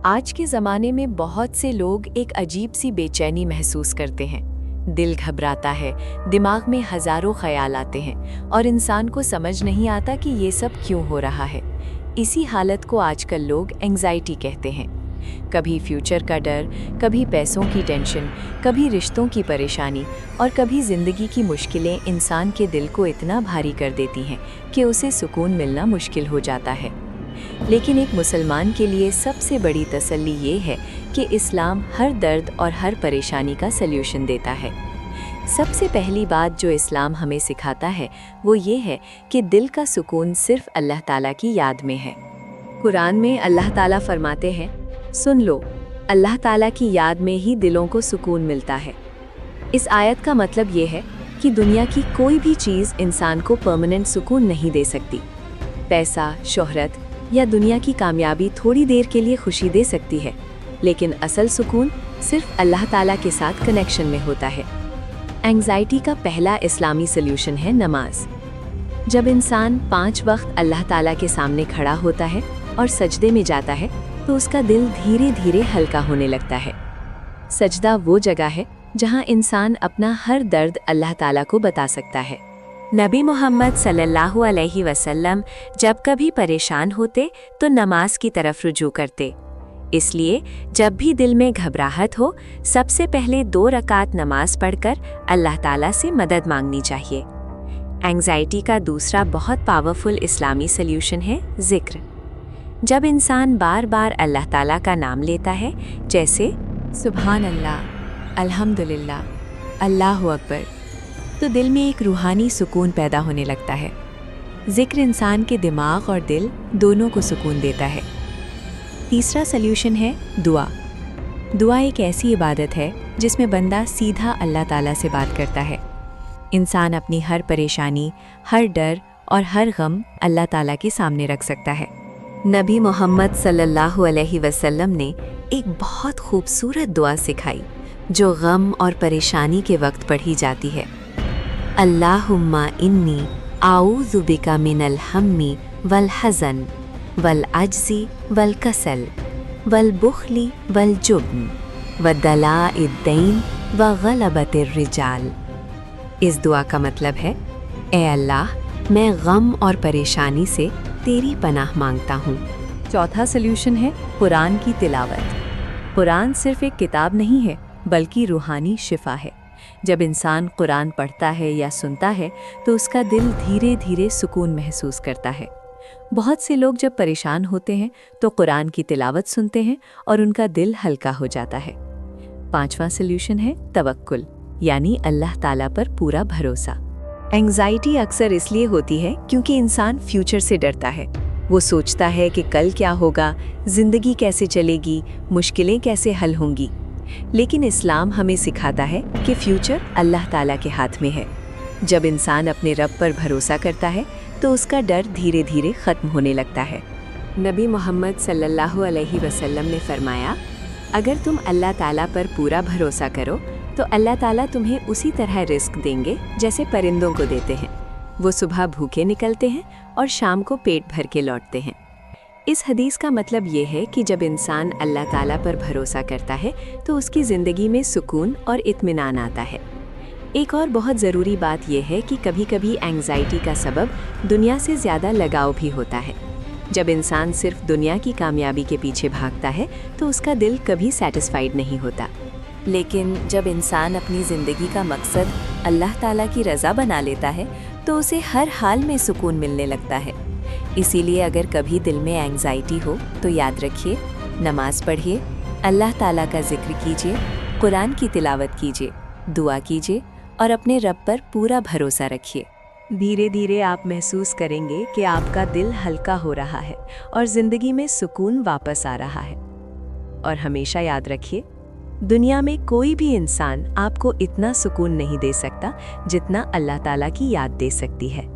आज के ज़माने में बहुत से लोग एक अजीब सी बेचैनी महसूस करते हैं। दिल घबराता है, दिमाग में हज़ारों ख्याल आते हैं और इंसान को समझ नहीं आता कि ये सब क्यों हो रहा है। इसी हालत को आजकल लोग एंग्जाइटी कहते हैं। कभी फ्यूचर का डर, कभी पैसों की टेंशन, कभी रिश्तों की परेशानी और कभी ज़िंदगी की मुश्किलें इंसान के दिल को इतना भारी कर देती हैं कि उसे सुकून मिलना मुश्किल हो जाता है। लेकिन एक मुसलमान के लिए सबसे बड़ी तसल्ली ये है कि इस्लाम हर दर्द और हर परेशानी का सल्यूशन देता है। सबसे पहली बात जो इस्लाम हमें सिखाता है वो ये है कि दिल का सुकून सिर्फ अल्लाह ताला की याद में है। कुरान में अल्लाह ताला फरमाते हैं, सुन लो, अल्लाह ताला की याद में ही दिलों को सुकून मिलता है। इस आयत का मतलब ये है कि दुनिया की कोई भी चीज़ इंसान को परमानेंट सुकून नहीं दे सकती। पैसा, शोहरत या दुनिया की कामयाबी थोड़ी देर के लिए खुशी दे सकती है, लेकिन असल सुकून सिर्फ अल्लाह ताला के साथ कनेक्शन में होता है। एंग्जाइटी का पहला इस्लामी सल्यूशन है नमाज। जब इंसान 5 वक्त अल्लाह ताला के सामने खड़ा होता है और सजदे में जाता है तो उसका दिल धीरे धीरे हल्का होने लगता है। सजदा वो जगह है जहां इंसान अपना हर दर्द अल्लाह ताला को बता सकता है। नबी मोहम्मद सल्लल्लाहु अलैहि वसल्लम जब कभी परेशान होते तो नमाज की तरफ रुजू करते। इसलिए जब भी दिल में घबराहट हो, सबसे पहले 2 रकात नमाज पढ़कर अल्लाह ताला से मदद मांगनी चाहिए। एंग्जाइटी का दूसरा बहुत पावरफुल इस्लामी सल्यूशन है जिक्र। जब इंसान बार बार अल्लाह ताला का नाम लेता है, जैसे सुभान अल्लाह, अल्हम्दुलिल्लाह, अल्लाहु अकबर, तो दिल में एक रूहानी सुकून पैदा होने लगता है। जिक्र इंसान के दिमाग और दिल दोनों को सुकून देता है। तीसरा सल्यूशन है दुआ। दुआ एक ऐसी इबादत है जिसमें बंदा सीधा अल्लाह ताला से बात करता है। इंसान अपनी हर परेशानी, हर डर और हर गम अल्लाह ताला के सामने रख सकता है। नबी मोहम्मद सल्लल्लाहु अलैहि वसल्लम ने एक बहुत खूबसूरत दुआ सिखाई जो गम और परेशानी के वक्त पढ़ी जाती है। अल्लाहुम्मा इन्नी आऊज़ु बिका मिनल हम्मी वल हज़न वल अज्ज़ी वल कसल वल बुखली वल जुब्न व दलाइद दैन व गलबतिर रिजाल। इस दुआ का मतलब है, ए अल्लाह, मैं गम और परेशानी से तेरी पनाह मांगता हूँ। चौथा सल्यूशन है कुरान की तिलावत। कुरान सिर्फ एक किताब नहीं है बल्कि रूहानी शिफा है। जब इंसान कुरान पढ़ता है या सुनता है तो उसका दिल धीरे धीरे सुकून महसूस करता है। बहुत से लोग जब परेशान होते हैं तो कुरान की तिलावत सुनते हैं और उनका दिल हल्का हो जाता है। 5वां सल्यूशन है तवक्कुल, यानी अल्लाह ताला पर पूरा भरोसा। एंग्जाइटी अक्सर इसलिए होती है क्योंकि इंसान फ्यूचर से डरता है। वो सोचता है कि कल क्या होगा, जिंदगी कैसे चलेगी, मुश्किलें कैसे हल होंगी। लेकिन इस्लाम हमें सिखाता है कि फ्यूचर अल्लाह ताला के हाथ में है। जब इंसान अपने रब पर भरोसा करता है तो उसका डर धीरे धीरे ख़त्म होने लगता है। नबी मोहम्मद सल्लल्लाहु अलैहि वसल्लम ने फरमाया, अगर तुम अल्लाह ताला पर पूरा भरोसा करो तो अल्लाह ताला तुम्हें उसी तरह रिस्क देंगे जैसे परिंदों को देते हैं। वो सुबह भूखे निकलते हैं और शाम को पेट भर के लौटते हैं। इस हदीस का मतलब ये है कि जब इंसान अल्लाह ताला पर भरोसा करता है तो उसकी ज़िंदगी में सुकून और इत्मीनान आता है। एक और बहुत ज़रूरी बात यह है कि कभी कभी एंग्जाइटी का सबब दुनिया से ज़्यादा लगाव भी होता है। जब इंसान सिर्फ दुनिया की कामयाबी के पीछे भागता है तो उसका दिल कभी सेटिस्फाइड नहीं होता। लेकिन जब इंसान अपनी ज़िंदगी का मकसद अल्लाह ताला की रज़ा बना लेता है तो उसे हर हाल में सुकून मिलने लगता है। इसीलिए अगर कभी दिल में एंग्जाइटी हो तो याद रखिए, नमाज पढ़िए, अल्लाह ताला का जिक्र कीजिए, कुरान की तिलावत कीजिए, दुआ कीजिए और अपने रब पर पूरा भरोसा रखिए। धीरे धीरे आप महसूस करेंगे कि आपका दिल हल्का हो रहा है और ज़िंदगी में सुकून वापस आ रहा है। और हमेशा याद रखिए, दुनिया में कोई भी इंसान आपको इतना सुकून नहीं दे सकता जितना अल्लाह ताला की याद दे सकती है।